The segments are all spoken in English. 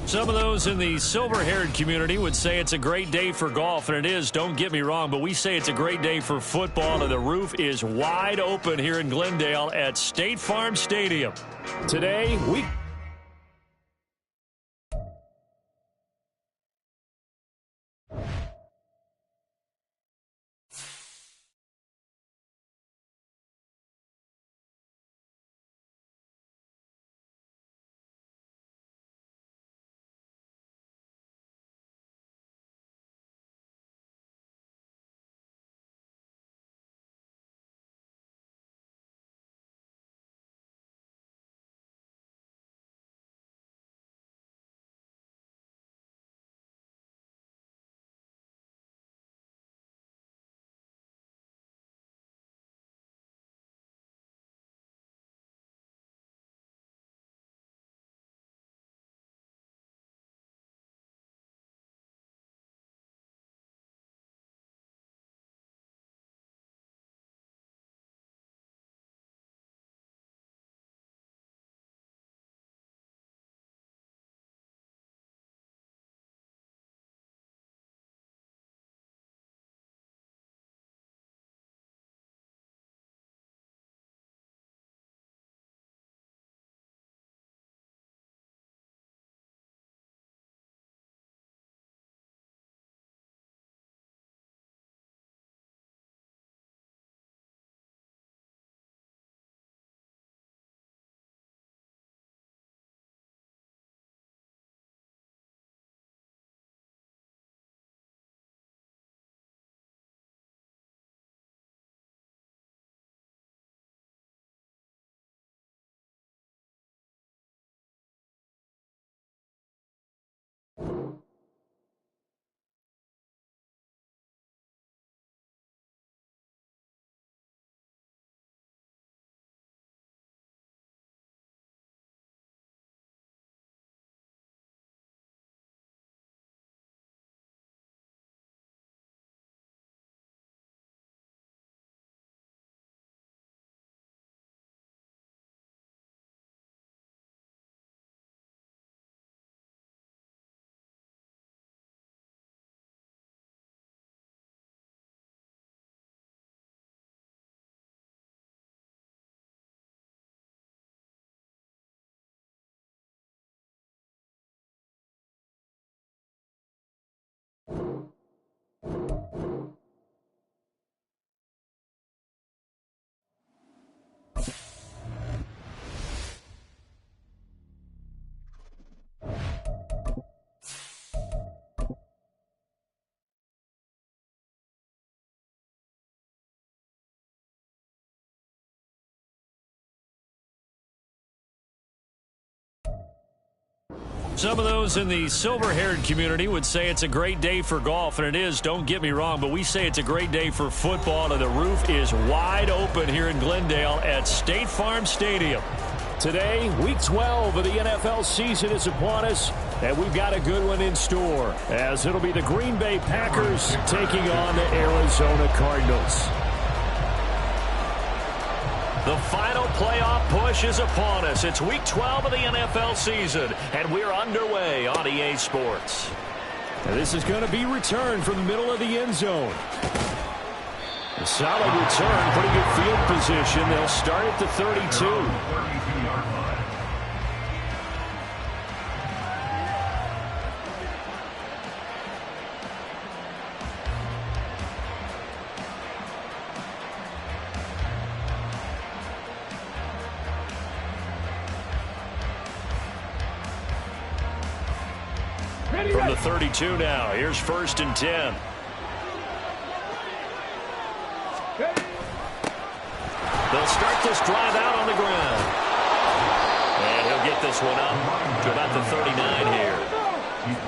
Some of those in the silver-haired community would say it's a great day for golf, and it is, don't get me wrong, but we say it's a great day for football, and the roof is wide open here in Glendale at State Farm Stadium. Today, we... Some of those in the silver-haired community would say it's a great day for golf, and it is, don't get me wrong, but we say it's a great day for football, and the roof is wide open here in Glendale at State Farm Stadium. Today, Week 12 of the NFL season is upon us, and we've got a good one in store, as it'll be the Green Bay Packers taking on the Arizona Cardinals. The final playoff push is upon us. It's Week 12 of the NFL season, and we're underway on EA Sports. And this is going to be returned from the middle of the end zone. A solid return, pretty good field position. They'll start at the 32. From the 32 now, here's 1st and 10. They'll start this drive out on the ground. And he'll get this one up to about the 39 here.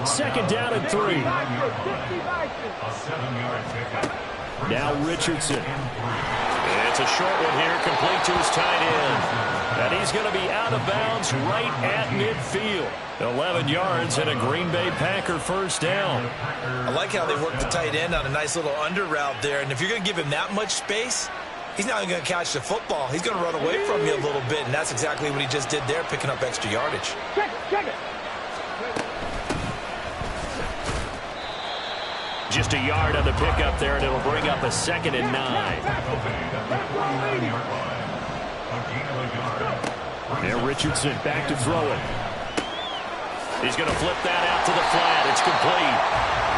2nd down and 3. Now Richardson. It's a short one here, complete to his tight end. And he's going to be out of bounds right at midfield. 11 yards and a Green Bay Packer 1st down. I like how they work the tight end on a nice little under route there. And if you're going to give him that much space, he's not going to catch the football. He's going to run away from you a little bit, and that's exactly what he just did there, picking up extra yardage. Check it. Just a yard on the pickup there, and it'll bring up a 2nd and 9. There, Richardson back to throw it. He's going to flip that out to the flat. It's complete.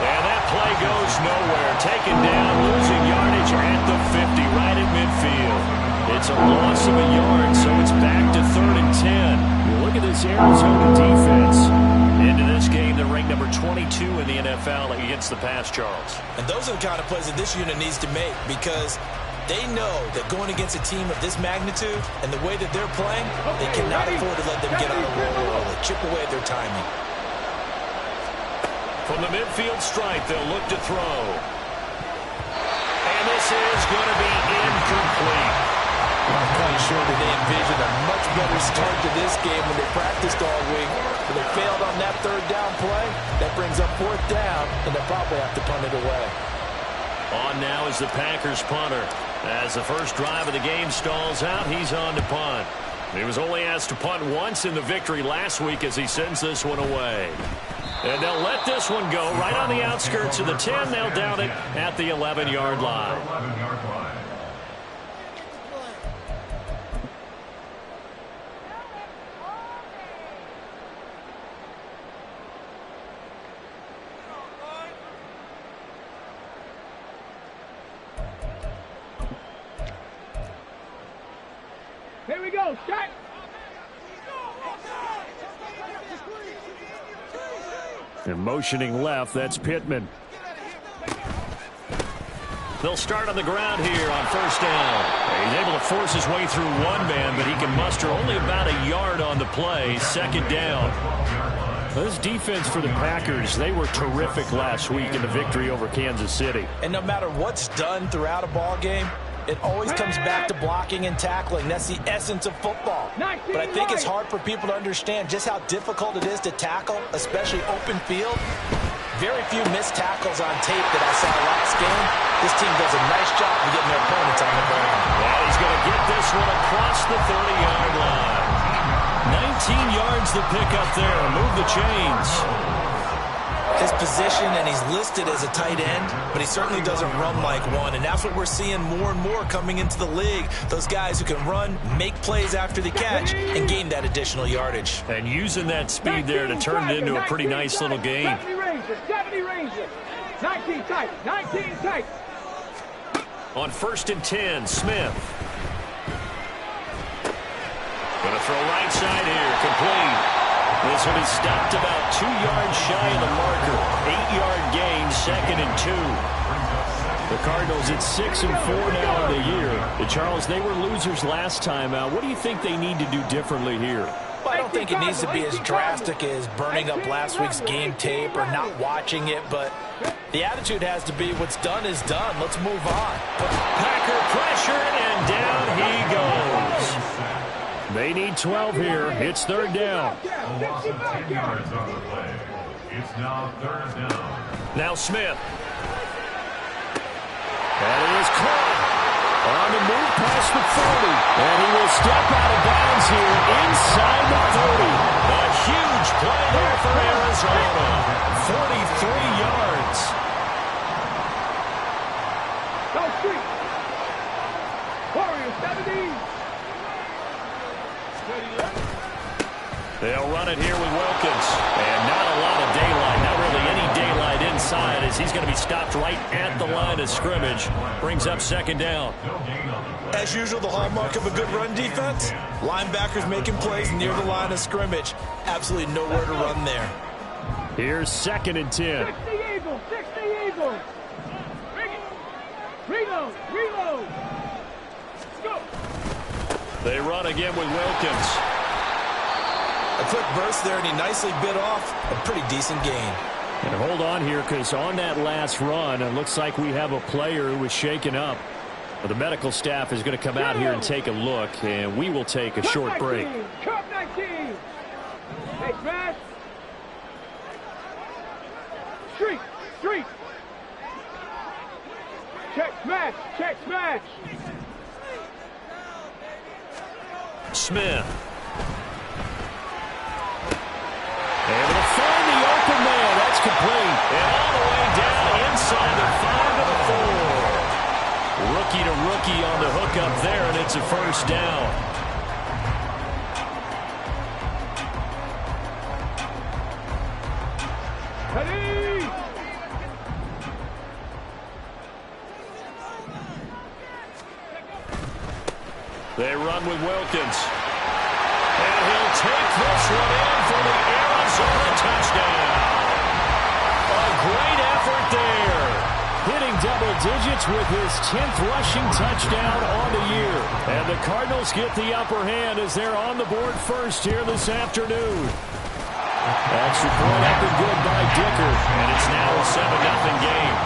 And that play goes nowhere. Taken down, losing yardage at the 50, right at midfield. It's a loss of a yard, so it's back to 3rd and 10. You look at this Arizona defense. Into this game, they're ranked number 22 in the NFL against the pass, Charles. And those are the kind of plays that this unit needs to make, because they know that going against a team of this magnitude and the way that they're playing, they cannot afford to let them get on a roll early. Chip away at their timing. From the midfield stripe, they'll look to throw. And this is going to be incomplete. I'm quite sure that they envisioned a much better start to this game when they practiced all week. But they failed on that 3rd down play. That brings up 4th down, and they'll probably have to punt it away. On now is the Packers punter. As the first drive of the game stalls out, he's on to punt. He was only asked to punt once in the victory last week as he sends this one away. And they'll let this one go right on the outskirts of the 10. They'll down it at the 11-yard line. Here we go, start. And motioning left, that's Pittman. They'll start on the ground here on 1st down. He's able to force his way through one man, but he can muster only about a yard on the play. 2nd down. This defense for the Packers, they were terrific last week in the victory over Kansas City. And no matter what's done throughout a ball game, it always comes back to blocking and tackling. That's the essence of football. But I think it's hard for people to understand just how difficult it is to tackle, especially open field. Very few missed tackles on tape that I saw last game. This team does a nice job of getting their opponents on the ground. And he's going to get this one across the 30-yard line. 19 yards to pick up there. Move the chains. His position, and he's listed as a tight end, but he certainly doesn't run like one, and that's what we're seeing more and more coming into the league. Those guys who can run, make plays after the catch, and gain that additional yardage. And using that speed there to turn it into a pretty nice little game. 70 Rangers, 19 tight, 19 tight. On 1st and 10, Smith. Going to throw right side here, complete. This one is stopped about 2 yards shy of the marker. 8-yard gain, 2nd and 2. The Cardinals at 6-4 now in the year. Charles, they were losers last time out. What do you think they need to do differently here? Well, I don't think it needs to be as drastic as burning up last week's game tape or not watching it, but the attitude has to be what's done is done. Let's move on. Packer pressured, and down he goes. They need 12 here. It's 3rd down. It's now 3rd down. Now Smith. And it is caught. On the move past the 40. And he will step out of bounds here inside the 30. A huge play there for Arizona. 43 yards. Go street. Warriors 70. They'll run it here with Wilkins. And not a lot of daylight, not really any daylight inside, as he's going to be stopped right at the line of scrimmage. Brings up 2nd down. As usual, the hallmark of a good run defense, linebackers making plays near the line of scrimmage. Absolutely nowhere to run there. Here's 2nd and 10. 60 Eagles, 60 Eagles. Bring it. Reload, reload. Let's go. They run again with Wilkins. A quick burst there, and he nicely bit off a pretty decent gain. And hold on here, because on that last run, it looks like we have a player who was shaken up. Well, the medical staff is going to come out here and take a look, and we will take a short break. Cup 19. Hey, smash. Street, street. Check smash, check smash. Smith. Able to find the open man. That's complete. And all the way down inside rookie to rookie on the hook up there, and it's a first down. They run with Wilkins. And he'll take this one in for the Arizona touchdown. A great effort there. Hitting double digits with his 10th rushing touchdown on the year. And the Cardinals get the upper hand as they're on the board first here this afternoon. Extra point up and good by Dicker. And it's now a 7-0 game.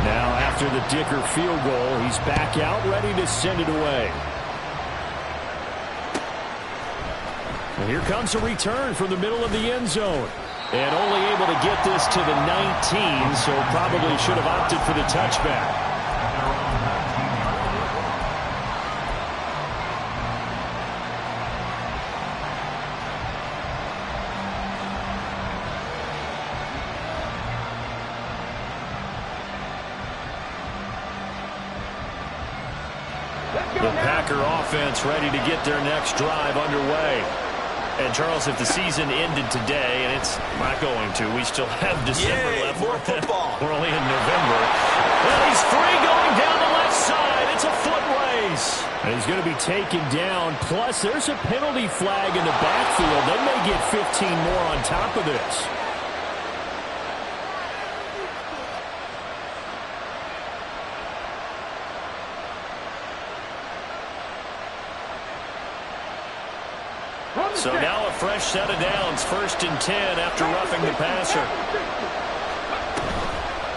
Now after the Dicker field goal, he's back out ready to send it away. And here comes a return from the middle of the end zone. And only able to get this to the 19, so probably should have opted for the touchback. The Packer offense ready to get their next drive underway. And, Charles, if the season ended today, and it's not going to, we still have December left. More football. We're only in November. Well, he's free going down the left side. It's a foot race. And he's going to be taken down. Plus, there's a penalty flag in the backfield. They may get 15 more on top of this. So now a fresh set of downs, 1st and 10 after roughing the passer.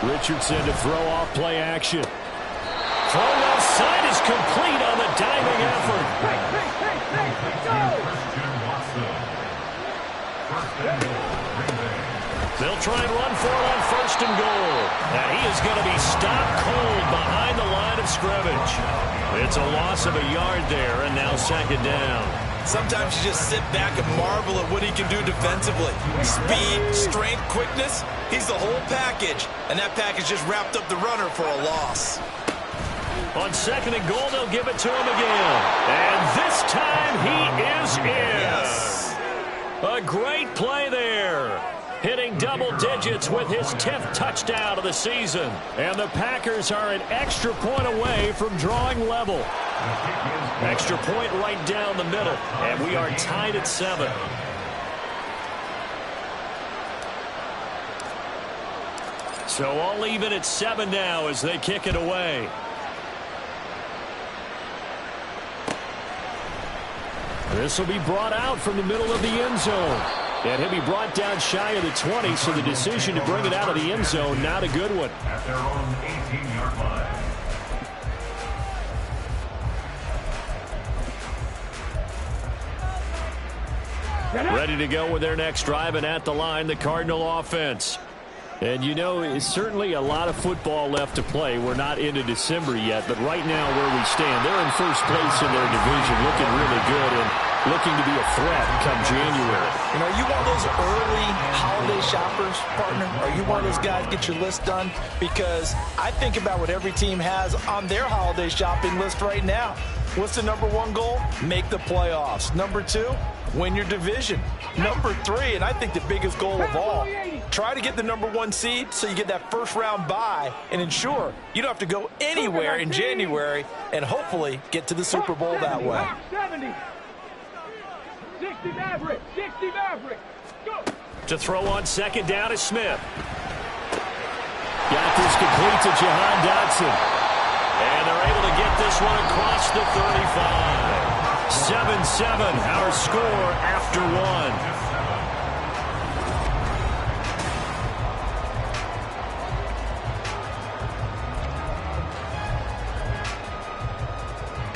Richardson to throw off play action. Throw outside is complete on the diving effort. They'll try and run for it on 1st and goal. And he is going to be stopped cold behind the line of scrimmage. It's a loss of a yard there, and now 2nd down. Sometimes you just sit back and marvel at what he can do defensively. Speed, strength, quickness. He's the whole package. And that package just wrapped up the runner for a loss. On 2nd and goal, they'll give it to him again. And this time he is in. Yes. A great play there. Hitting double digits with his 10th touchdown of the season. And the Packers are an extra point away from drawing level. Extra point right down the middle. And we are tied at 7. So all even at 7 now as they kick it away. This will be brought out from the middle of the end zone. And he'll be brought down shy of the 20, so the decision to bring it out of the end zone, not a good one. At their own 18-yard line. Ready to go with their next drive, and at the line, the Cardinal offense. And, you know, it's certainly a lot of football left to play. We're not into December yet, but right now where we stand, they're in first place in their division, looking really good and looking to be a threat come January. You know, are you one of those early holiday shoppers, partner? Are you one of those guys get your list done? Because I think about what every team has on their holiday shopping list right now. What's the #1 goal? Make the playoffs. #2, win your division. #3, and I think the biggest goal of all, try to get the #1 seed so you get that first-round bye and ensure you don't have to go anywhere in January and hopefully get to the Super Bowl that way. 70. 60 Maverick. 60 Maverick. Go. To throw on 2nd down is Smith. Got this complete to Jahan Dotson. And they're able to get this one across the 35. 7-7, our score after 1.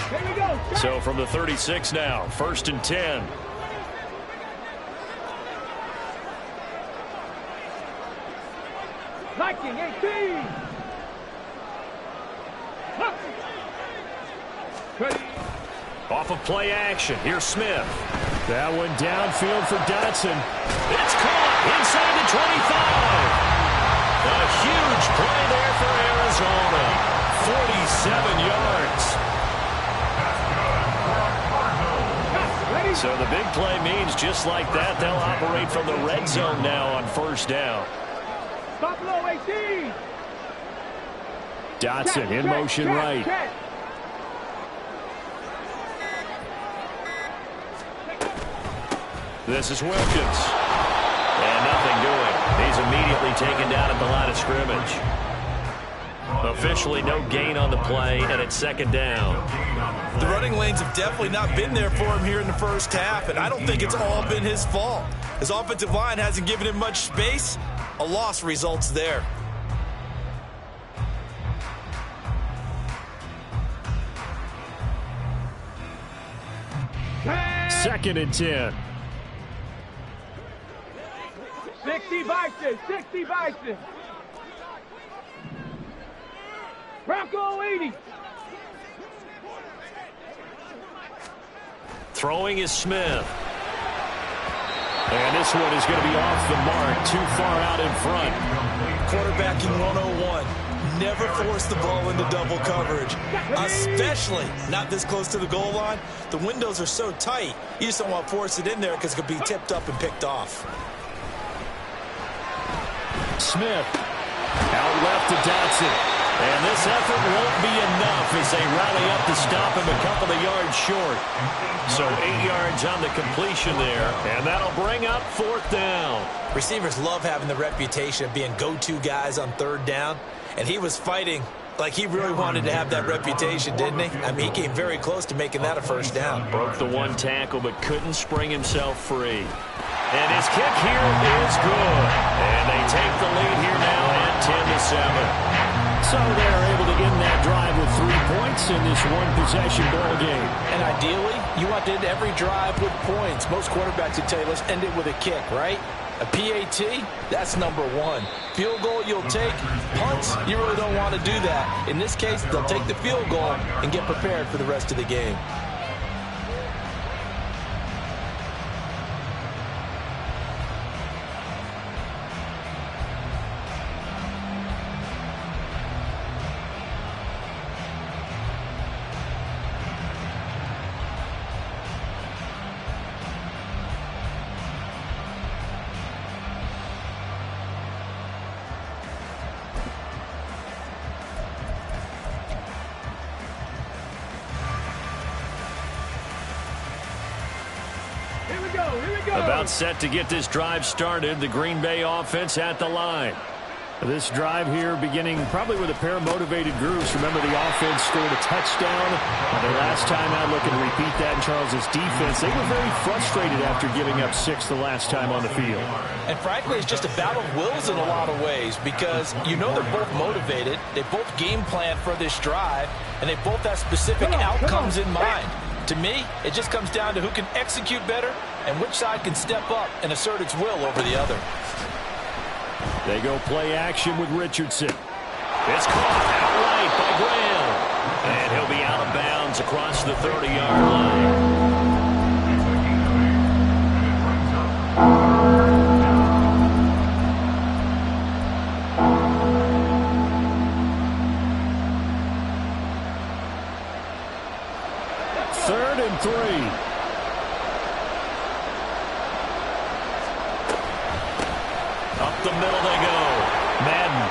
Here we go. So from the 36 now, 1st and 10. Viking 18. Off of play action, here's Smith. That one downfield for Dotson. It's caught inside the 25. A huge play there for Arizona. 47 yards. So the big play means just like that, they'll operate from the red zone now on first down. Buffalo 18. Dotson in motion right. This is Wilkins. And nothing doing. He's immediately taken down at the line of scrimmage. Officially no gain on the play, and it's second down. The running lanes have definitely not been there for him here in the first half, and I don't think it's all been his fault. His offensive line hasn't given him much space. A loss results there. Second and 10. 60 Bison, 60 Bison. Bronco 80. Throwing is Smith. And this one is going to be off the mark, too far out in front. Quarterbacking 101. Never force the ball into double coverage, especially not this close to the goal line. The windows are so tight, you just don't want to force it in there because it could be tipped up and picked off. Smith out left to Dotson. And this effort won't be enough as they rally up to stop him a couple of yards short. So 8 yards on the completion there, and that'll bring up fourth down. Receivers love having the reputation of being go-to guys on third down, and he was fighting like he really wanted to have that reputation, didn't he? I mean, he came very close to making that a first down. Broke the one tackle, but couldn't spring himself free. And his kick here is good. And they take the lead here now at 10-7. So they're able to end that drive with 3 points in this one-possession ball game. And ideally, you want to end every drive with points. Most quarterbacks would tell you, let's end it with a kick, right? A PAT, that's number one. Field goal, you'll take. Punts, you really don't want to do that. In this case, they'll take the field goal and get prepared for the rest of the game. About set to get this drive started. The Green Bay offense at the line. This drive here beginning probably with a pair of motivated groups. Remember, the offense scored a touchdown. Their last time out, looking to repeat that in Charles's defense. They were very frustrated after giving up 6 the last time on the field. And frankly, it's just a battle of wills in a lot of ways because you know they're both motivated. They both game plan for this drive, and they both have specific outcomes in mind. To me, it just comes down to who can execute better and which side can step up and assert its will over the other. They go play action with Richardson. It's caught outright by Graham. And he'll be out of bounds across the 30-yard line. Third and 3. Up the middle they go. Madden.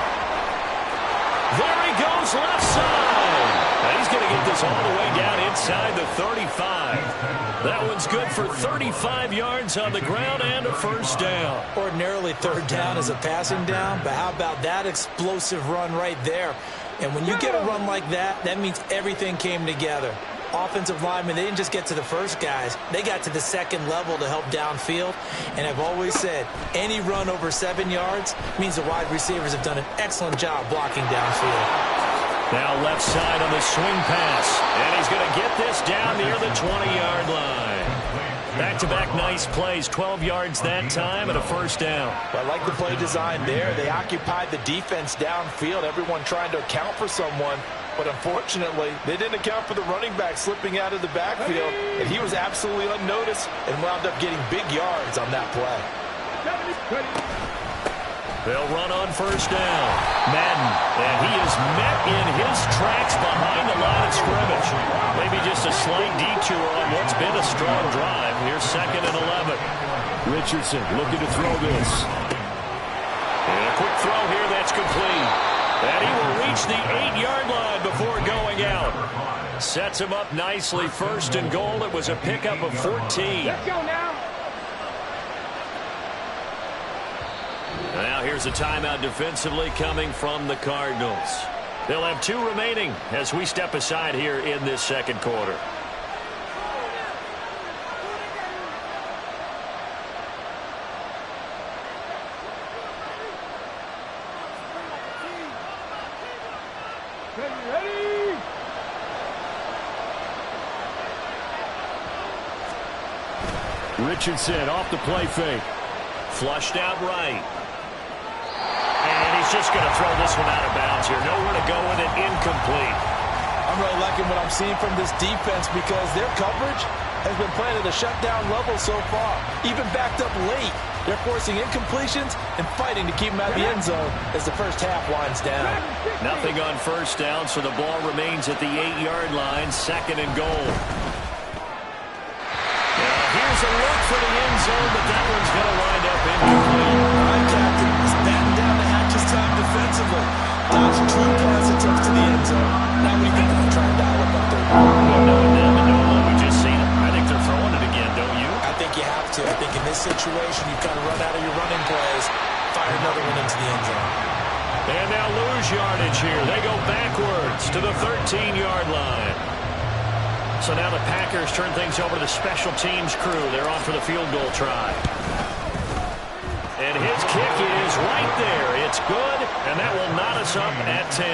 There he goes, left side. And he's going to get this all the way down inside the 35. That one's good for 35 yards on the ground and a first down. Ordinarily, third down is a passing down, but how about that explosive run right there? And when you get a run like that, that means everything came together. Offensive linemen, they didn't just get to the first guys. They got to the second level to help downfield. And I've always said, any run over 7 yards means the wide receivers have done an excellent job blocking downfield. Now left side on the swing pass. And he's going to get this down near the 20-yard line. Back-to-back nice plays, 12 yards that time and a first down. Well, I like the play design there. They occupied the defense downfield, everyone trying to account for someone. But unfortunately, they didn't account for the running back slipping out of the backfield, and he was absolutely unnoticed and wound up getting big yards on that play. They'll run on first down. Madden, and he is met in his tracks behind the line of scrimmage. Maybe just a slight detour on what's been a strong drive. Here's 2nd and 11. Richardson looking to throw this. And a quick throw here that's complete. And he will reach the 8-yard line before going out. Sets him up nicely. 1st and goal. It was a pickup of 14. Let's go now. Now here's a timeout defensively coming from the Cardinals. They'll have 2 remaining as we step aside here in this 2nd quarter. Ready? Richardson off the play fake. Flushed out right. And he's just going to throw this one out of bounds here. Nowhere to go with it. Incomplete. I'm really liking what I'm seeing from this defense because their coverage has been playing at a shutdown level so far. Even backed up late. They're forcing incompletions and fighting to keep them out of the end zone as the first half winds down. Nothing on first down, so the ball remains at the 8-yard line. 2nd and goal. Here's a look for the end zone, but that one's going to wind up incomplete. All right, Captain. He's batting down the hatches time defensively. Dodging 2 pass attempts to the end zone. Now we think they'll try and dial up on 3rd. Knowing them and knowing what we just seen, I think they're throwing it again, don't you? I think you have to. I think in this situation, you kind of run out of your running plays, fire another one into the end zone. And now lose yardage here. They go backwards to the 13-yard line. So now the Packers turn things over to the special teams crew. They're on for the field goal try. And his kick is right there. It's good, and that will knot us up at 10.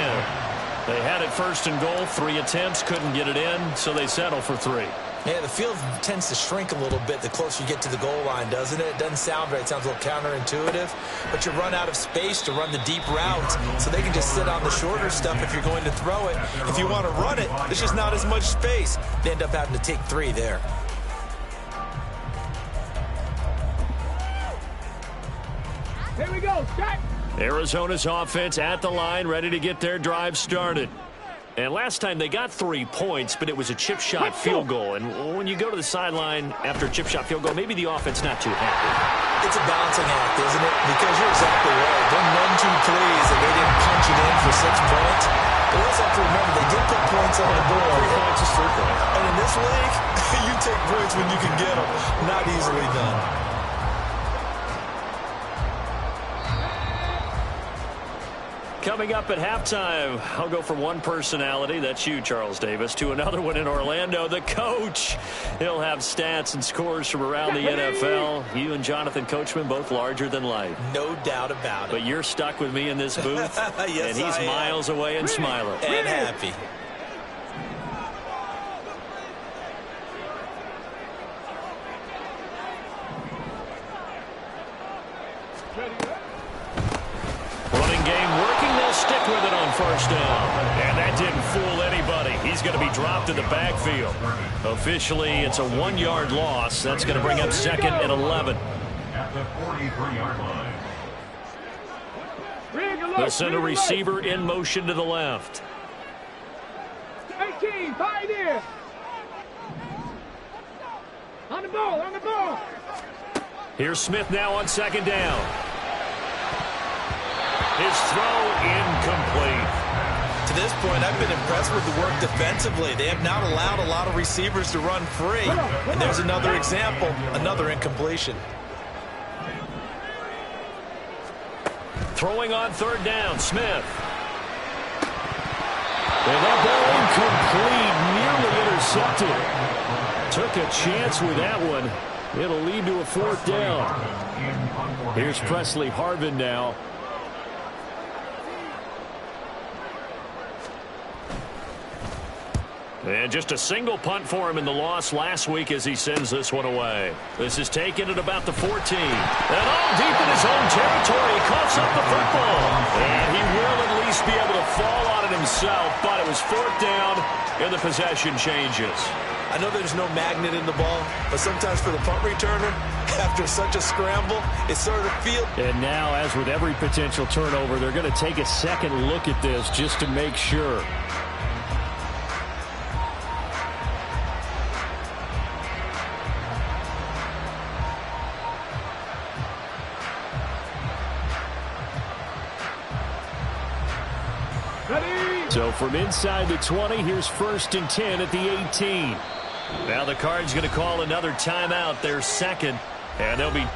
They had it 1st and goal, 3 attempts, couldn't get it in, so they settle for 3. Yeah, the field tends to shrink a little bit the closer you get to the goal line, doesn't it? It doesn't sound right. It sounds a little counterintuitive. But you run out of space to run the deep routes, so they can just sit on the shorter stuff if you're going to throw it. If you want to run it, there's just not as much space. They end up having to take 3 there. Here we go. Start. Arizona's offense at the line, ready to get their drive started. And last time they got 3 points, but it was a chip shot field goal. And when you go to the sideline after a chip shot field goal, maybe the offense not too happy. It's a balancing act, isn't it? Because you're exactly right. They're none too pleased that they didn't punch it in for 6 points. But we also have to remember they did put points on the board. 3 points is 3 points. And in this league, you take points when you can get them. Not easily done. Coming up at halftime, I'll go from one personality, that's you, Charles Davis, to another one in Orlando, the coach. He'll have stats and scores from around the NFL. You and Jonathan Coachman, both larger than life. No doubt about it. But you're stuck with me in this booth, yes, and he's miles away and smiling. And happy. Running game working, they'll stick with it on first down. And that didn't fool anybody. He's going to be dropped in the backfield. Officially, it's a 1-yard loss. That's going to bring up 2nd and 11. At the 43-yard line. They'll send a receiver in motion to the left. 18, Pioneer. On the ball, on the ball. Here's Smith now on 2nd down. His throw incomplete. To this point, I've been impressed with the work defensively. They have not allowed a lot of receivers to run free. And there's another example, another incompletion. Throwing on 3rd down, Smith. And that ball incomplete, nearly intercepted. Took a chance with that one. It'll lead to a 4th down. Here's Presley Harvin now. And just a single punt for him in the loss last week as he sends this one away. This is taken at about the 14. And all deep in his own territory, he coughs up the football. And he will at least be able to fall on it himself, but it was 4th down and the possession changes. I know there's no magnet in the ball, but sometimes for the punt returner, after such a scramble, it sort of feels... And now, as with every potential turnover, they're going to take a second look at this just to make sure. So from inside the 20, here's 1st and 10 at the 18. Now the Cards going to call another timeout, their second, and they'll be...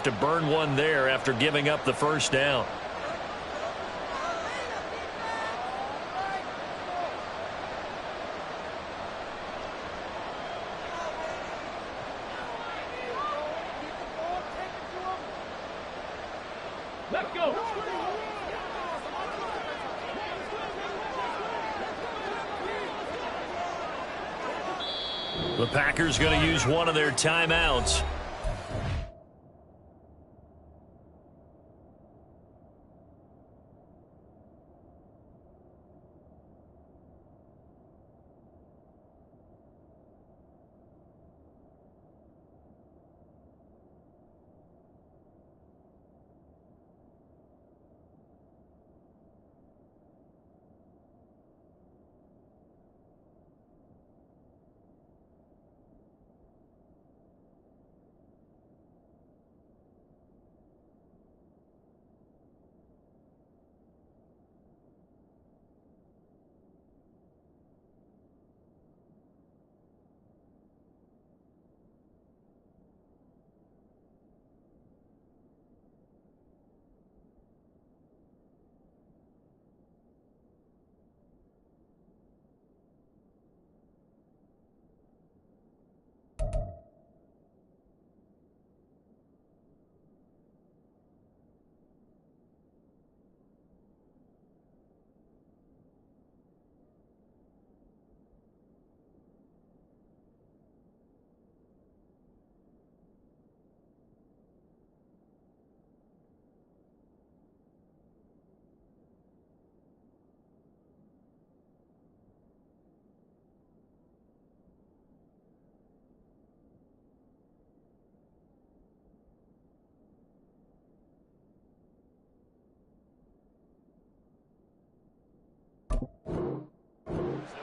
to burn one there after giving up the first down. Let's go. The Packers going to use one of their timeouts.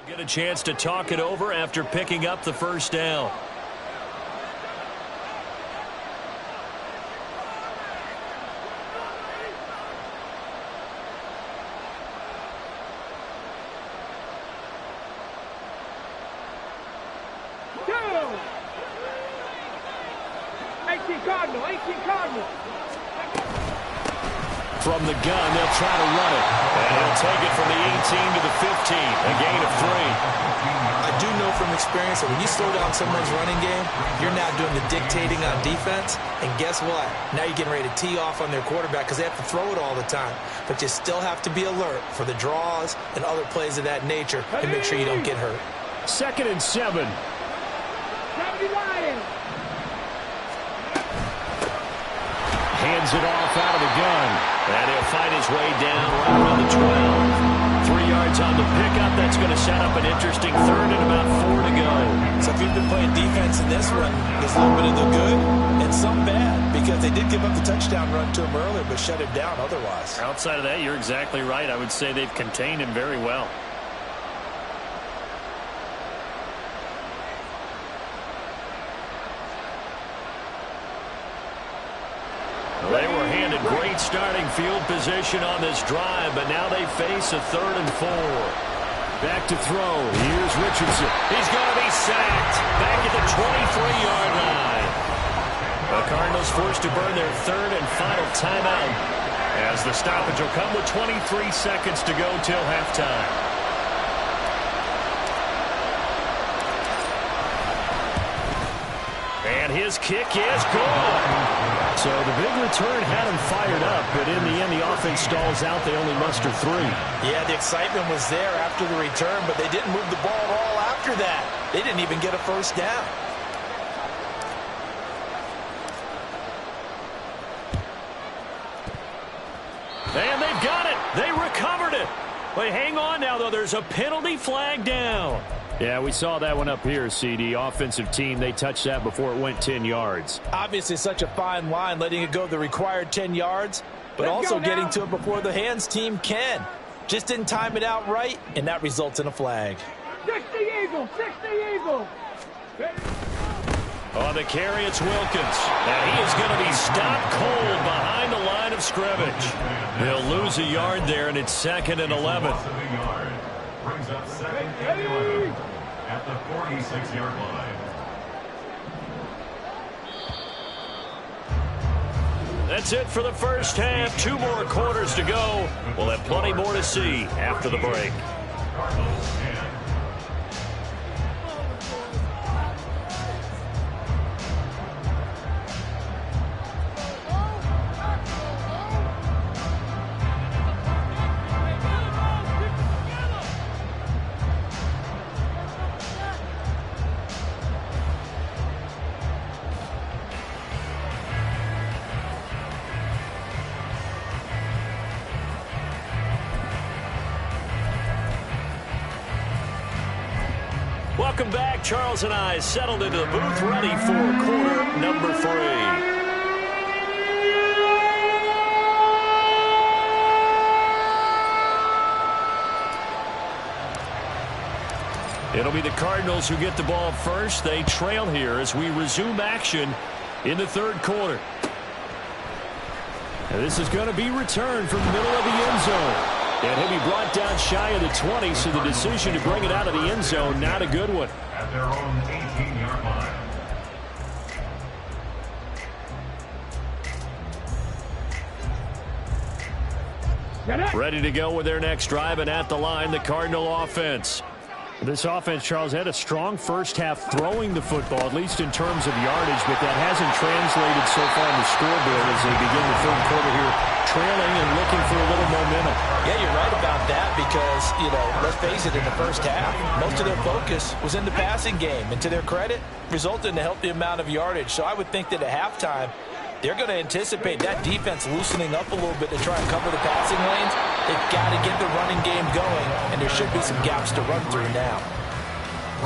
Get a chance to talk it over after picking up the first down. Go! 18 Cardinal, 18 Cardinal. From the gun, they'll try to run it. And he'll take it from the 18 to the 15, a gain of 3. I do know from experience that when you slow down someone's running game, you're now doing the dictating on defense. And guess what? Now you're getting ready to tee off on their quarterback because they have to throw it all the time. But you still have to be alert for the draws and other plays of that nature to make sure you don't get hurt. 2nd and 7. 70 Lions. Hands it off out of the gun. And he'll find his way down right around the 12. 3 yards on the pickup. That's going to set up an interesting third and about 4 to go. So if you've been playing defense in this one, there's a little bit of the good and some bad because they did give up the touchdown run to him earlier but shut him down otherwise. Outside of that, you're exactly right. I would say they've contained him very well. They were handed great starting field position on this drive, but now they face a 3rd and 4. Back to throw. Here's Richardson. He's going to be sacked back at the 23-yard line. The Cardinals forced to burn their 3rd and final timeout as the stoppage will come with 23 seconds to go till halftime. And And his kick is good. So the big return had him fired up, but in the end, the offense stalls out. They only muster 3. Yeah, the excitement was there after the return, but they didn't move the ball at all after that. They didn't even get a first down. And they've got it. They recovered it. But hang on now, though. There's a penalty flag down. Yeah, we saw that one up here, CD. Offensive team, they touched that before it went 10 yards. Obviously, such a fine line, letting it go the required 10 yards, but also getting to it before the hands team can. Just didn't time it out right, and that results in a flag. 60 Eagles, 60 Eagles. On the carry, it's Wilkins. And he is going to be stopped cold behind the line of scrimmage. They'll lose a yard there, and it's 2nd and 11. Brings up 2nd and 11 at the 46-yard line. That's it for the first half. 2 more quarters to go. We'll have plenty more to see after the break. Cardinals 10. Welcome back. Charles and I settled into the booth, ready for quarter number 3. It'll be the Cardinals who get the ball first. They trail here as we resume action in the 3rd quarter. And this is going to be returned from the middle of the end zone. And he'll be brought down shy of the 20, so the decision to bring it out of the end zone, not a good one. At their own 18-yard line. Ready to go with their next drive, and at the line, the Cardinal offense. This offense, Charles, had a strong first half throwing the football, at least in terms of yardage, but that hasn't translated so far on the scoreboard as they begin the 3rd quarter here, trailing and looking for a little momentum. Yeah, you're right about that because, let's face it, in the first half, most of their focus was in the passing game. And to their credit, resulted in a healthy amount of yardage. So I would think that at halftime, they're going to anticipate that defense loosening up a little bit to try and cover the passing lanes. They've got to get the running game going, and there should be some gaps to run through now.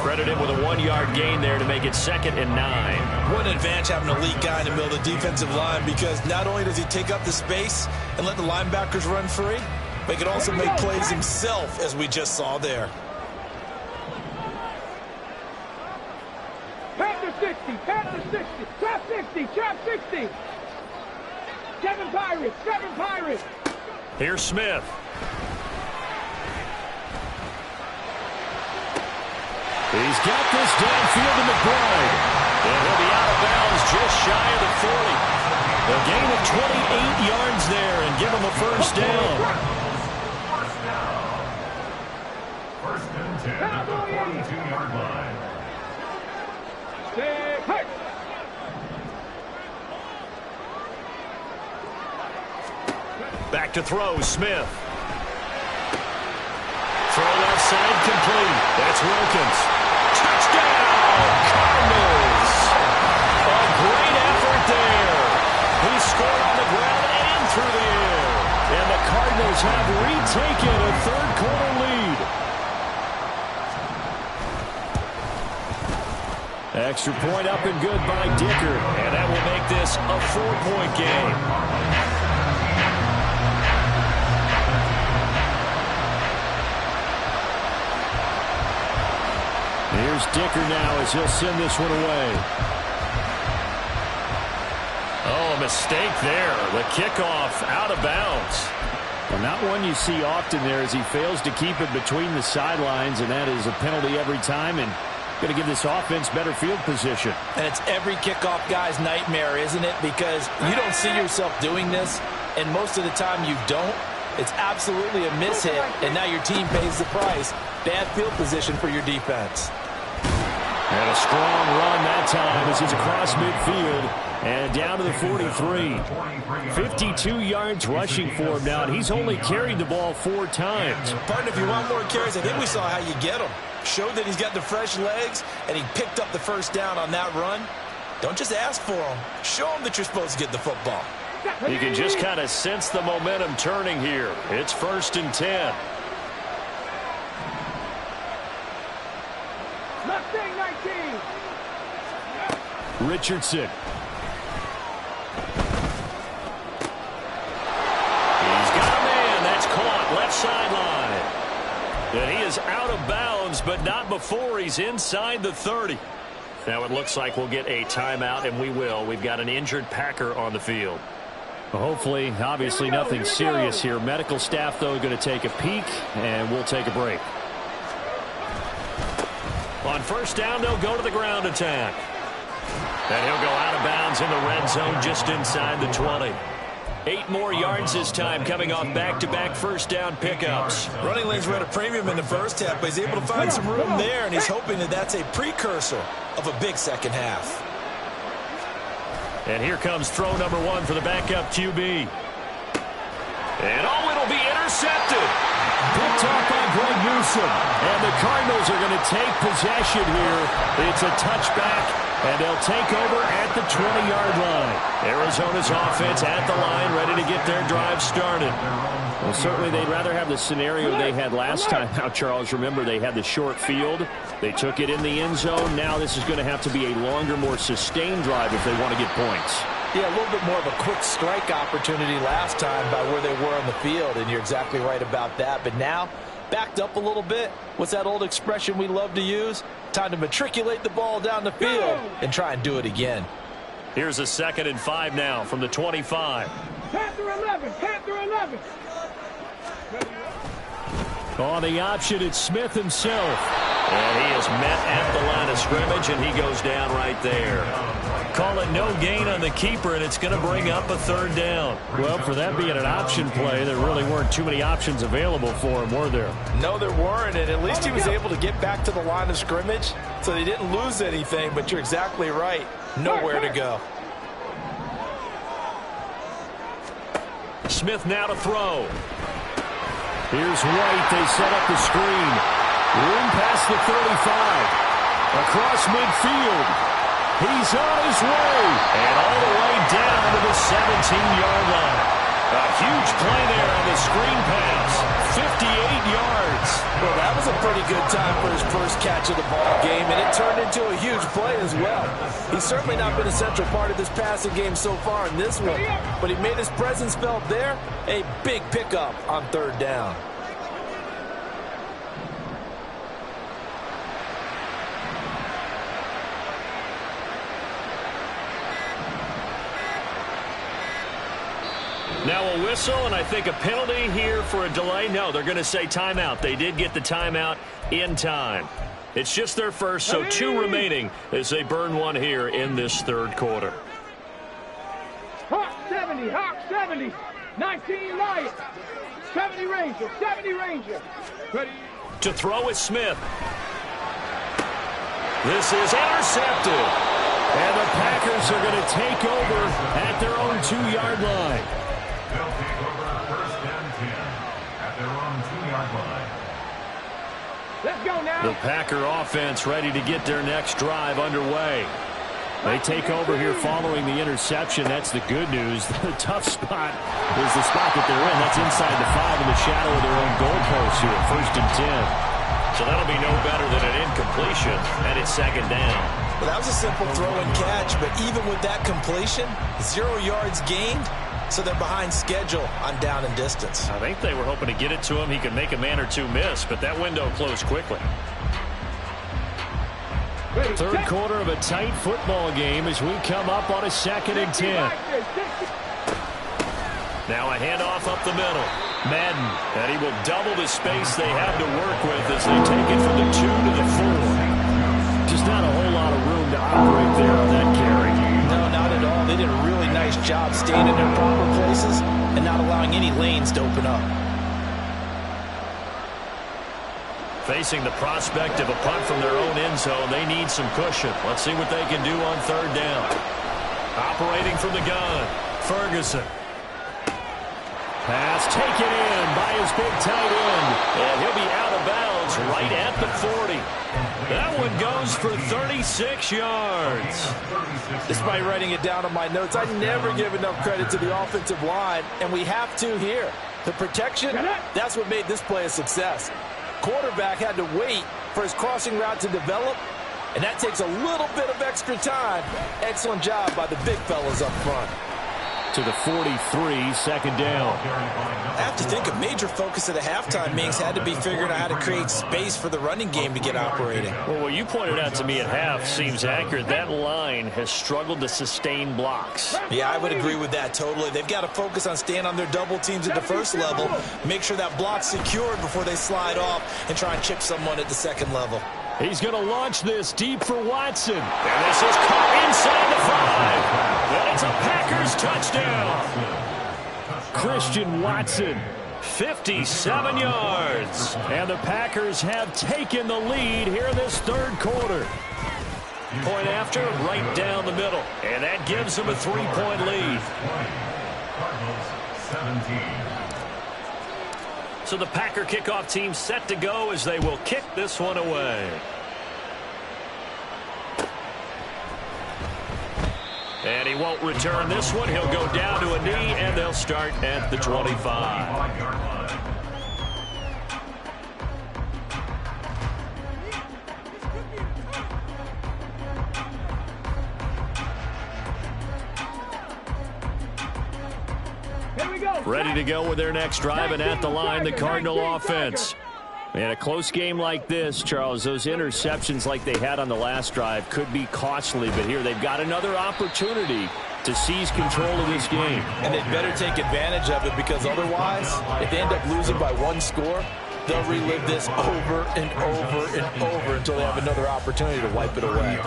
Credited with a 1-yard gain there to make it 2nd and 9. What an advantage having an elite guy in the middle of the defensive line, because not only does he take up the space and let the linebackers run free, but he can also make plays himself, as we just saw there. Panther 60, Panther 60, trap 60, trap 60. 7 Pirates, 7 Pirates. Here's Smith. He's got this downfield to McBride. And he'll be out of bounds just shy of the 40. A gain of 28 yards there and give him a first down. First and 10 at the 42-yard line. Hey. Back to throw, Smith. Throw left side complete. That's Wilkins. Touchdown, Cardinals. A great effort there. He scored on the ground and through the air. And the Cardinals have retaken a 3rd quarter lead. Extra point up and good by Dicker. And that will make this a 4-point game. Here's Dicker now as he'll send this one away. Oh, a mistake there. The kickoff out of bounds. Well, not one you see often there as he fails to keep it between the sidelines, and that is a penalty every time, and going to give this offense better field position. And it's every kickoff guy's nightmare, isn't it? Because you don't see yourself doing this, and most of the time you don't. It's absolutely a mishit, and now your team pays the price. Bad field position for your defense. And a strong run that time as he's across midfield and down to the 43. 52 yards rushing for him now, and he's only carried the ball 4 times. Partner, if you want more carries, I think we saw how you get them. Showed that he's got the fresh legs, and he picked up the first down on that run. Don't just ask for them. Show them that you're supposed to get the football. You can just kind of sense the momentum turning here. It's 1st and 10. Mustang 19. Richardson. He's got a man. That's caught left sideline. And he is out of bounds, but not before he's inside the 30. Now it looks like we'll get a timeout, and we will. We've got an injured Packer on the field. Hopefully, obviously nothing serious here. Medical staff, though, going to take a peek, and we'll take a break. On 1st down, they'll go to the ground attack. And he'll go out of bounds in the red zone just inside the 20. 8 more yards this time, coming off back-to-back 1st down pickups. Running lanes were at a premium in the first half, but he's able to find some room there, and he's hoping that that's a precursor of a big second half. And here comes throw number 1 for the backup QB. And it'll be intercepted. Picked off by Greg Newsom. And the Cardinals are going to take possession here. It's a touchback, and they'll take over at the 20-yard line. Arizona's offense at the line, ready to get their drive started. Well, certainly they'd rather have the scenario they had last time. Now, Charles, remember, they had the short field. They took it in the end zone. Now this is going to have to be a longer, more sustained drive if they want to get points. Yeah, a little bit more of a quick strike opportunity last time by where they were on the field, and you're exactly right about that. But now, backed up a little bit. What's that old expression we love to use? Time to matriculate the ball down the field and try and do it again. Here's a 2nd and 5 now from the 25. Panther 11. Panther 11. On the option, it's Smith himself. And he is met at the line of scrimmage, and he goes down right there. Call it no gain on the keeper, and it's going to bring up a 3rd down. Well, for that being an option play, there really weren't too many options available for him, were there? No, there weren't, and at least he was able to get back to the line of scrimmage, so they didn't lose anything, but you're exactly right. Nowhere to go. Smith now to throw. Here's White. They set up the screen. Room past the 35. Across midfield. He's on his way. And all the way down to the 17-yard line. A huge play there on the screen pass. 58 yards. Well, that was a pretty good time for his first catch of the ball game, and it turned into a huge play as well. He's certainly not been a central part of this passing game so far in this one, but he made his presence felt there. A big pickup on 3rd down. Now a whistle, and I think a penalty here for a delay. No, they're going to say timeout. They did get the timeout in time. It's just their first, so 2 remaining as they burn 1 here in this 3rd quarter. Hawk 70. Hawk 70. 19 Lions. 70 Ranger. 70 Ranger. Ready. To throw is Smith. This is intercepted. And the Packers are going to take over at their own 2-yard line. They'll take over 1st and 10 at their own 2-yard line. Let's go now. The Packer offense ready to get their next drive underway. They take over here following the interception. That's the good news. The tough spot is the spot that they're in. That's inside the 5 in the shadow of their own goalpost here. 1st and 10. So that'll be no better than an incompletion, and it's 2nd down. Well, that was a simple throw and catch, but even with that completion, 0 yards gained, so they're behind schedule on down and distance. I think they were hoping to get it to him. He could make a man or 2 miss, but that window closed quickly. 3rd quarter of a tight football game as we come up on a 2nd and 10. Now a handoff up the middle. Madden, and he will double the space they have to work with as they take it from the 2 to the 4. Just not a whole lot of room to operate there on that carry. No, not at all. They did a really nice job staying in their proper places and not allowing any lanes to open up. Facing the prospect of a punt from their own end zone, they need some cushion. Let's see what they can do on third down. Operating from the gun, Ferguson. Pass taken in by his big tight end. And he'll be out of bounds right at the 40. That one goes for 36 yards. Despite writing it down on my notes, I never give enough credit to the offensive line, and we have to here. The protection, that's what made this play a success. Quarterback had to wait for his crossing route to develop, and that takes a little bit of extra time. Excellent job by the big fellas up front. To the 43, second down. I have to think a major focus at the halftime meetings had to be figuring out how to create space for the running game to get operating. Well, what you pointed out to me at half seems accurate. That line has struggled to sustain blocks. Yeah, I would agree with that totally. They've got to focus on staying on their double teams at the first level, make sure that block's secured before they slide off and try and chip someone at the second level. He's going to launch this deep for Watson. And this is caught inside the 5. And it's a Packers touchdown. Christian Watson. 57 yards. And the Packers have taken the lead here in this third quarter. Point after, right down the middle. And that gives them a 3-point lead. Cardinals 17. So the Packer kickoff team set to go as they will kick this one away. And he won't return this one. He'll go down to a knee, and they'll start at the 25. Ready to go with their next drive, and at the line, the Cardinal offense. In a close game like this, Charles, those interceptions like they had on the last drive could be costly, but here they've got another opportunity to seize control of this game. And they'd better take advantage of it, because otherwise, if they end up losing by one score, they'll relive this over and over and over until they have another opportunity to wipe it away.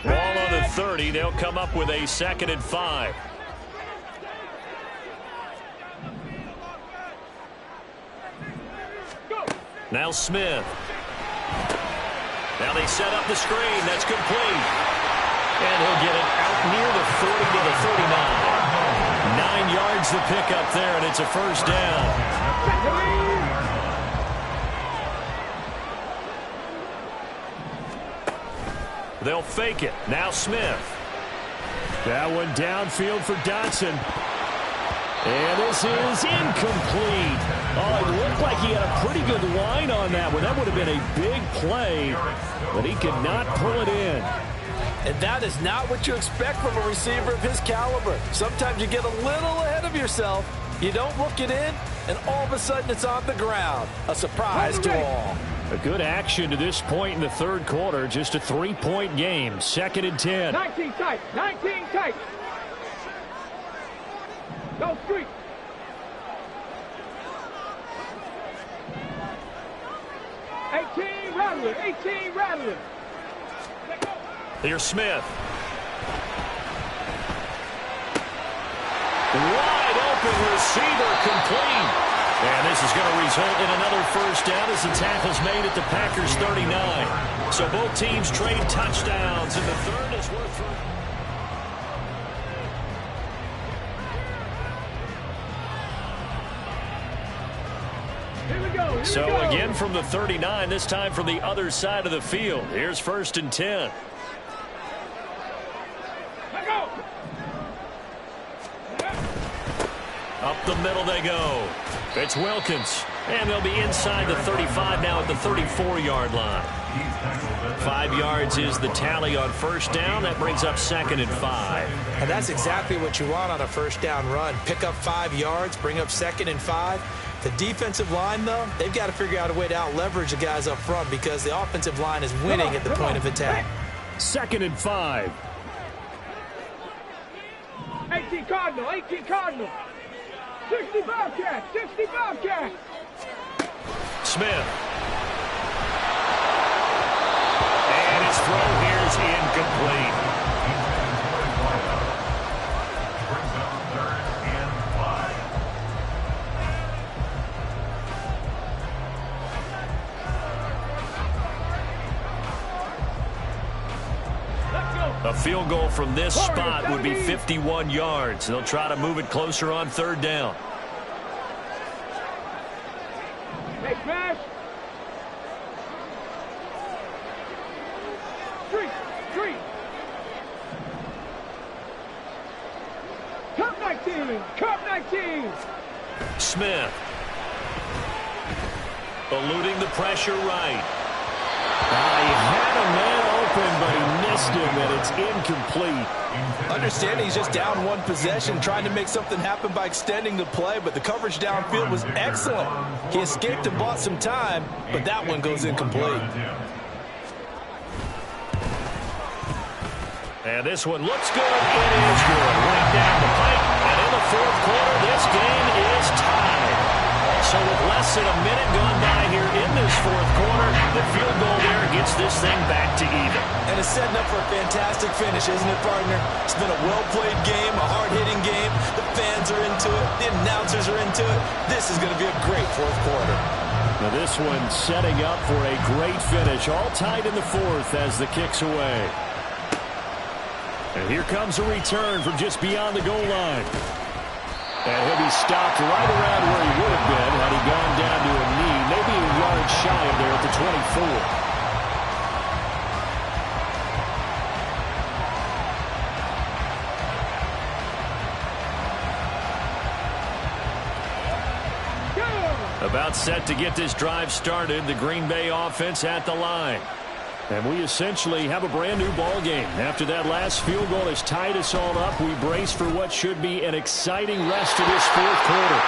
Ball on the 30. They'll come up with a 2nd and 5. Now Smith. Now they set up the screen. That's complete. And he'll get it out near the 40 to the 39. 9 yards to pick up there, and it's a first down. They'll fake it. Now Smith. That one downfield for Dotson. And this is incomplete. Oh, it looked like he had a pretty good line on that one. That would have been a big play, but he could not pull it in. And that is not what you expect from a receiver of his caliber. Sometimes you get a little ahead of yourself. You don't look it in, and all of a sudden it's on the ground. A surprise to all. A good action to this point in the third quarter. Just a 3-point game. 2nd and 10. 19 tight. 19 tight. Go street. Rattler. 18 Rattler. Here's Smith. Wide open receiver, complete. And this is going to result in another first down as the tackle's made at the Packers 39. So both teams trade touchdowns, and the third is worth three. So again from the 39, this time from the other side of the field. Here's 1st and 10. Up the middle they go. It's Wilkins. And they'll be inside the 35 now at the 34-yard line. 5 yards is the tally on first down. That brings up 2nd and 5. And that's exactly what you want on a first down run. Pick up 5 yards, bring up 2nd and 5. The defensive line, though, they've got to figure out a way to out-leverage the guys up front because the offensive line is winning at the point of attack. 2nd and 5. 18 Cardinal, 18 Cardinal. 60 Bobcats, 60 Bobcats. Smith. And his throw here is incomplete. A field goal from this spot would be 51 yards. They'll try to move it closer on third down. Hey, smash. Street. Cup 19. Smith. Eluding the pressure right. He had a man open, but he missed him, and it's incomplete. Understanding he's just down one possession, trying to make something happen by extending the play, but the coverage downfield was excellent. He escaped and bought some time, but that one goes incomplete. And this one looks good. It is good. Right down the pipe. And in the fourth quarter, this game is tied. So with less than a minute gone by here in this fourth quarter, the field goal there gets this thing back to even. And it's setting up for a fantastic finish, isn't it, partner? It's been a well-played game, a hard-hitting game. The fans are into it. The announcers are into it. This is going to be a great fourth quarter. Now this one setting up for a great finish. All tied in the fourth as the kick's away. And here comes a return from just beyond the goal line. And he'll be stopped right around where he would have been had he gone down to a knee, maybe a yard shy of there at the 24. About set to get this drive started, the Green Bay offense at the line. And we essentially have a brand new ball game. After that last field goal has tied us all up, we brace for what should be an exciting rest of this fourth quarter.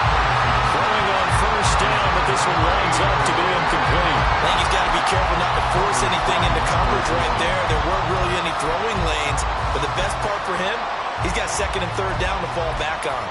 Throwing on first down, but this one lines up to be incomplete. I think he's got to be careful not to force anything into coverage right there. There weren't really any throwing lanes, but the best part for him, he's got second and third down to fall back on.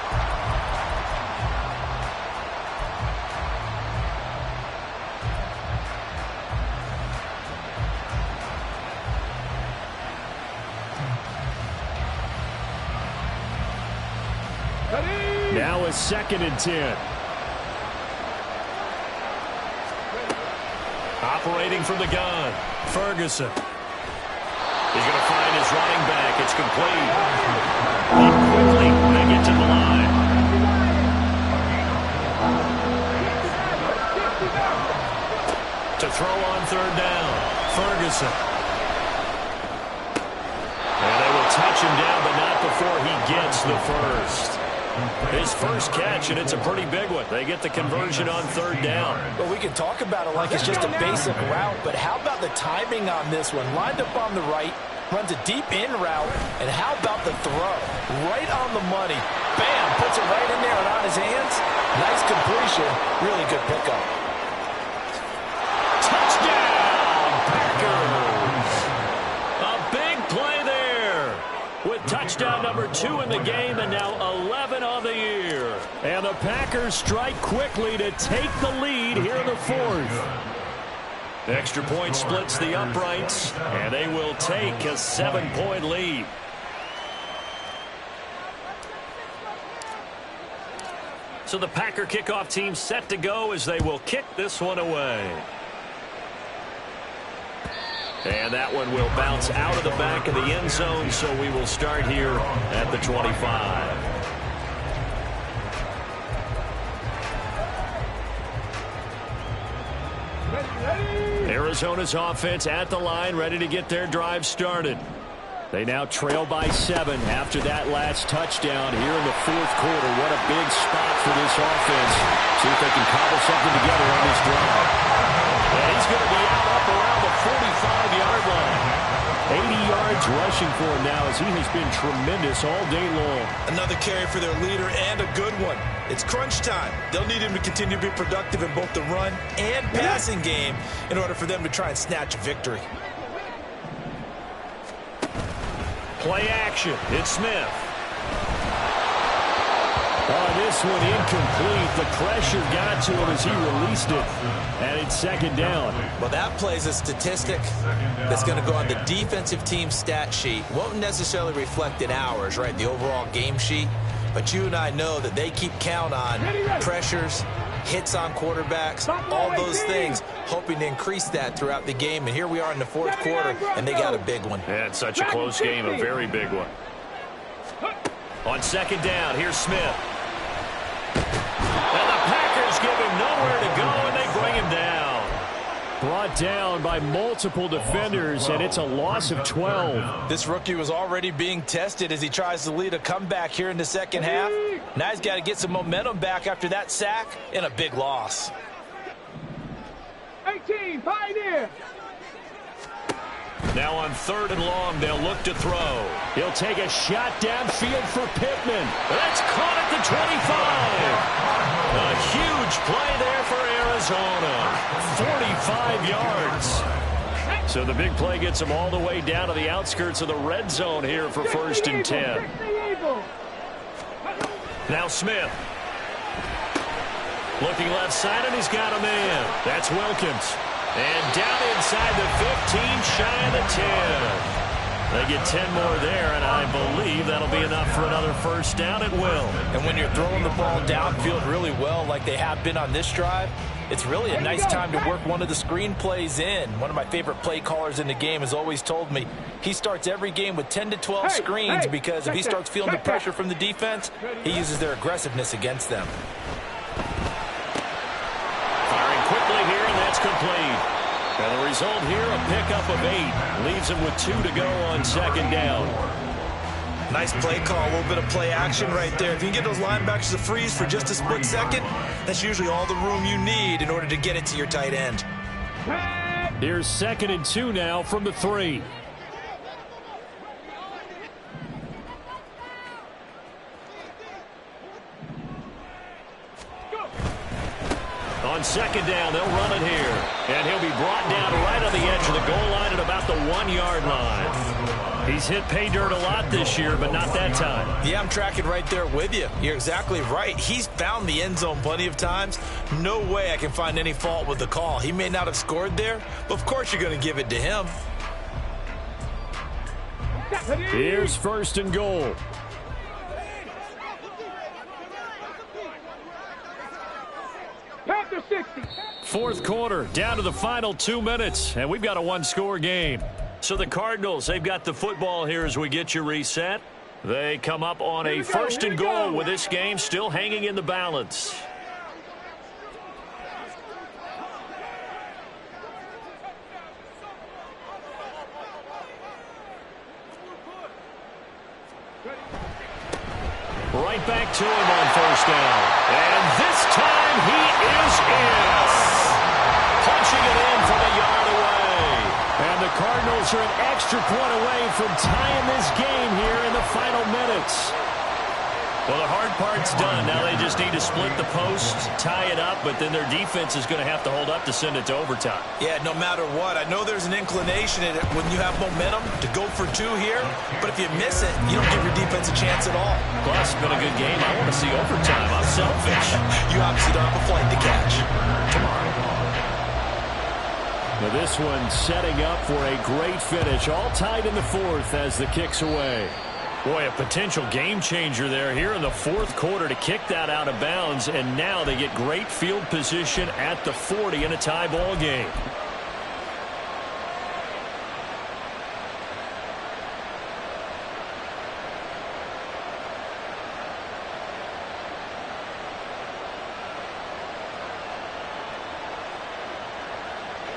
Now it's 2nd and 10. Operating from the gun, Ferguson. He's going to find his running back. It's complete. And quickly, they get to the line. To throw on third down, Ferguson. And they will touch him down, but not before he gets the first. His first catch, and it's a pretty big one. They get the conversion on third down. Well, we can talk about it like it's just a basic route, but how about the timing on this one? Lined up on the right, runs a deep in route, and how about the throw? Right on the money. Bam! Puts it right in there and on his hands. Nice completion. Really good pickup. Touchdown, Packers! A big play there with touchdown number 2 in the game, and now 11 on the year. And the Packers strike quickly to take the lead here in the fourth. Extra point splits the uprights, and they will take a 7-point lead. So the Packer kickoff team set to go as they will kick this one away. And that one will bounce out of the back of the end zone, so we will start here at the 25. Arizona's offense at the line, ready to get their drive started. They now trail by 7 after that last touchdown here in the fourth quarter. What a big spot for this offense. See if they can cobble something together on this drive. And he's going to be out up around the 45-yard line. 80 yards rushing for him now as he has been tremendous all day long. Another carry for their leader and a good one. It's crunch time. They'll need him to continue to be productive in both the run and passing game in order for them to try and snatch a victory. Play action. It's Smith. This one incomplete. The pressure got to him as he released it. And it's 2nd down. Well, that plays a statistic that's going to go on the defensive team stat sheet. Won't necessarily reflect in ours, right, the overall game sheet. But you and I know that they keep count on pressures hits on quarterbacks, all those things, hoping to increase that throughout the game. And here we are in the fourth quarter, and they got a big one. Yeah, it's such a close game, a very big one. On second down, here's Smith. And the Packers give him nowhere to go, and they bring him down. Brought down by multiple defenders, and it's a loss of 12. This rookie was already being tested as he tries to lead a comeback here in the second half. Now he's got to get some momentum back after that sack and a big loss. 18, Pioneer. Now on third and long, they'll look to throw. He'll take a shot downfield for Pittman. That's caught at the 25. A huge play there for Arizona. 45 yards. So the big play gets them all the way down to the outskirts of the red zone here for first and 10. Now Smith. Looking left side, and he's got a man. That's Wilkins. And down inside the 15, shy of the 10. They get 10 more there, and I believe that'll be enough for another first down. It will. And when you're throwing the ball downfield really well like they have been on this drive, it's really a nice time to work one of the screen plays in. One of my favorite play callers in the game has always told me he starts every game with 10 to 12 screens because if he starts feeling the pressure from the defense, he uses their aggressiveness against them. Firing quickly here, and that's complete. And the result here, a pickup of 8. Leaves him with 2 to go on second down. Nice play call, a little bit of play action right there. If you can get those linebackers to freeze for just a split second, that's usually all the room you need in order to get it to your tight end. Here's second and 2 now from the 3. On second down, they'll run it here. And he'll be brought down right on the edge of the goal line at about the 1-yard line. He's hit pay dirt a lot this year, but not that time. Yeah, I'm tracking right there with you. You're exactly right. He's found the end zone plenty of times. No way I can find any fault with the call. He may not have scored there, but of course you're going to give it to him. Here's first and goal. Panther 60. Fourth quarter, down to the final 2 minutes, and we've got a one-score game. So the Cardinals, they've got the football here as we get you reset. They come up on a first and goal with this game still hanging in the balance. Right back to him on first down. And this time he is in. Punching it in from a yard away. And the Cardinals are an extra point away from tying this game here in the final minutes. Well, the hard part's done. Now they just need to split the post, tie it up, but then their defense is going to have to hold up to send it to overtime. Yeah, no matter what. I know there's an inclination in it when you have momentum to go for 2 here, but if you miss it, you don't give your defense a chance at all. Plus, it's been a good game. I want to see overtime. I'm selfish. You obviously don't have a flight to catch. Now this one setting up for a great finish. All tied in the fourth as the kick's away. Boy, a potential game changer there here in the fourth quarter to kick that out of bounds, and now they get great field position at the 40 in a tie ball game.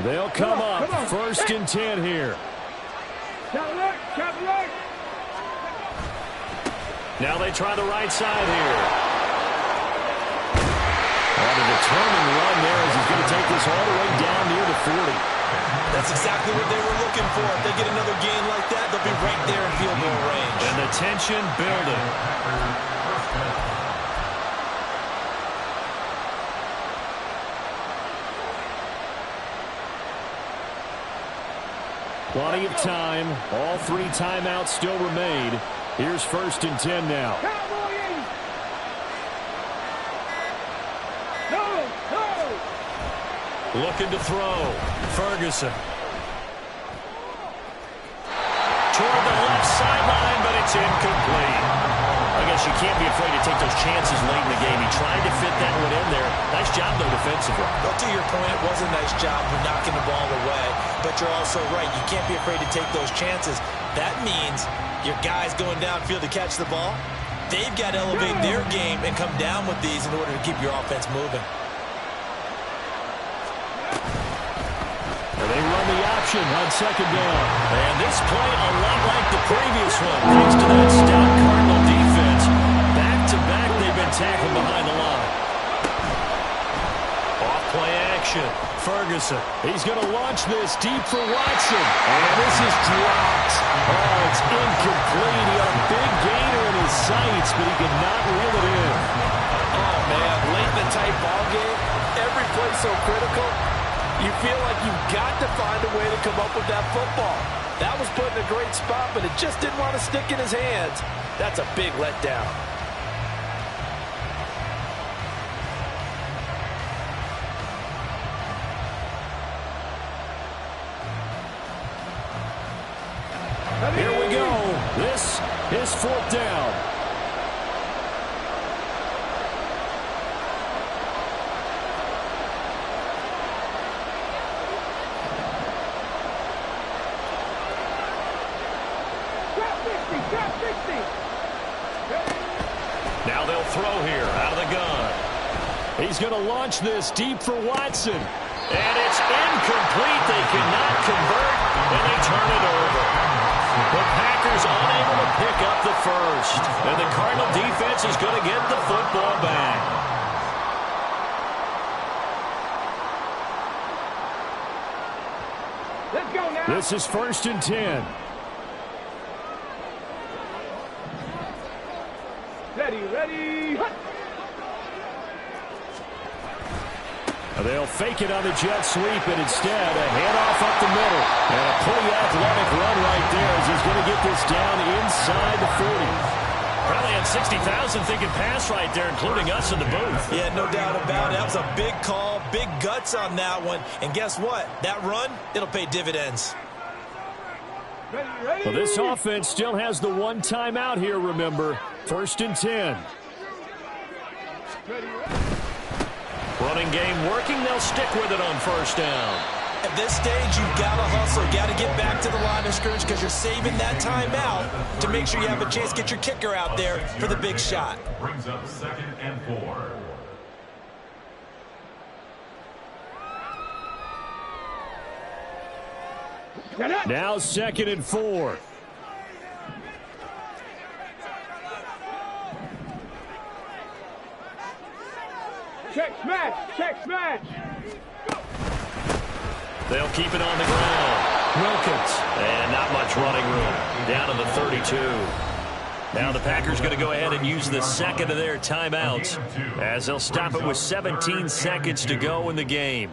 They'll come up first and 10 here. Now they try the right side here. On a determined run there as he's going to take this all the way down near the 40. That's exactly what they were looking for. If they get another gain like that, they'll be right there in field goal range. And the tension building. Plenty of time. All 3 timeouts still remain. Here's first and 10 now. Looking to throw. Ferguson. Toward the left sideline, but it's incomplete. I guess you can't be afraid to take those chances late in the game. He tried to fit that one in there. Nice job, though, defensively. Well, to your point, it was a nice job for knocking the ball away. But you're also right. You can't be afraid to take those chances. That means your guys going downfield to catch the ball, they've got to elevate their game and come down with these in order to keep your offense moving. They run the option on second down. And this play a lot like the previous one, thanks to that stout Cardinal defense. Back-to-back, they've been tackled behind the line. Off-play action. Ferguson. He's going to launch this deep for Watson. And this is dropped. Oh, it's incomplete. He had a big gainer in his sights, but he could not reel it in. Oh, man, late in the tight ball game, every play so critical. You feel like you've got to find a way to come up with that football. That was put in a great spot, but it just didn't want to stick in his hands. That's a big letdown. Here we go. This is fourth down. Now they'll throw here out of the gun. He's going to launch this deep for Watson. And it's incomplete. They cannot convert, and they turn it over. The Packers unable to pick up the first. And the Cardinal defense is going to get the football back. Let's go now. This is 1st and 10. Ready. They'll fake it on the jet sweep, and instead a handoff up the middle. And a pretty athletic run right there as he's going to get this down inside the 40. Probably had 60,000 thinking pass right there, including us in the booth. Yeah, no doubt about it. That was a big call, big guts on that one. And guess what? That run, it'll pay dividends. Ready. Well, this offense still has the one timeout here, remember. 1st and 10. Ready. Running game working. They'll stick with it on first down. At this stage, you've got to hustle. Got to get back to the line of scrimmage because you're saving that timeout to make sure you have a chance to get your kicker out there for the big shot. Brings up 2nd and 4. Now 2nd and 4. Check smash. They'll keep it on the ground. Wilkins. And not much running room. Down to the 32. Now the Packers going to go ahead and use the second of their timeouts as they'll stop it with 17 seconds to go in the game.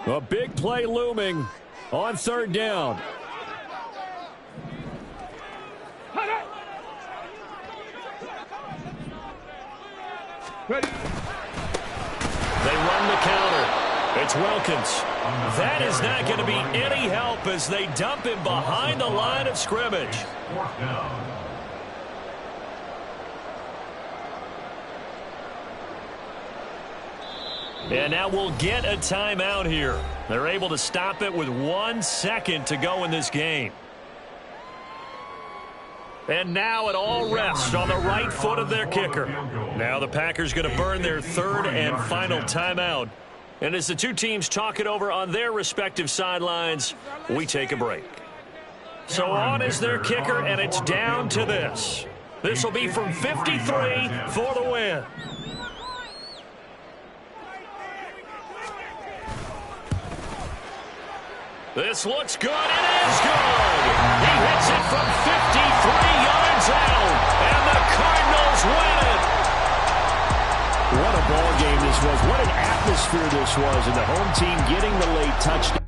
A big play looming on 3rd down. Ready. They run the counter. It's Wilkins. That is not going to be any help as they dump him behind the line of scrimmage. 4th down. And now we'll get a timeout here. They're able to stop it with 1 second to go in this game. And now it all rests on the right foot of their kicker. Now the Packers going to burn their 3rd and final timeout. And as the two teams talk it over on their respective sidelines, we take a break. So on is their kicker, and it's down to this. This will be from 53 for the win. This looks good. It is good. He hits it from 53 yards out, and the Cardinals win it. What a ball game this was. What an atmosphere this was, and the home team getting the late touchdown.